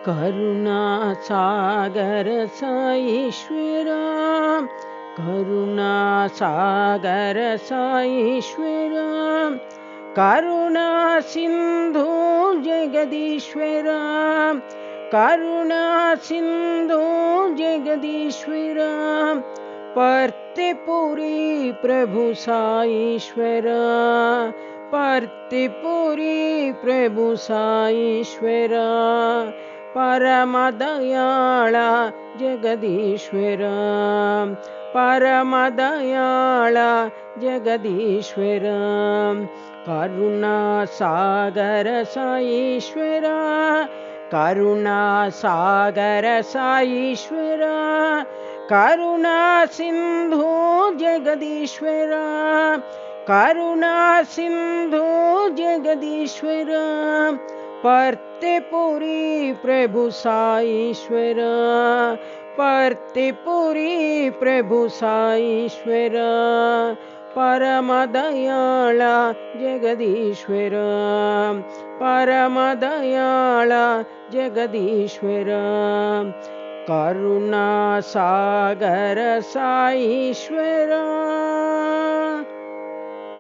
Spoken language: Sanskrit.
करुणासागर साईश्वर करुणासागर साईश्वर करुणा सिंधु जगदीश्वर करुणा सिंधु जगदीश्वर पर्तिपुरी प्रभु साईश्वर पर्तिपुरी प्रभु साईश्वर परमदयाळ जगदीश्वर परमदयाळ जगदीश्वर करुणासागर साईश्वर करुणासागर साईश्वर करुणा सिंधु जगदीश्वर करुणा सिंधु जगदीश्वर पर्तिपुरी प्रभु साईश्वर पर्तिपुरी प्रभु साईश्वर परमदयाळ जगदीश्वर परमदयाळ जगदीश्वर करुणासागर साईश्वर।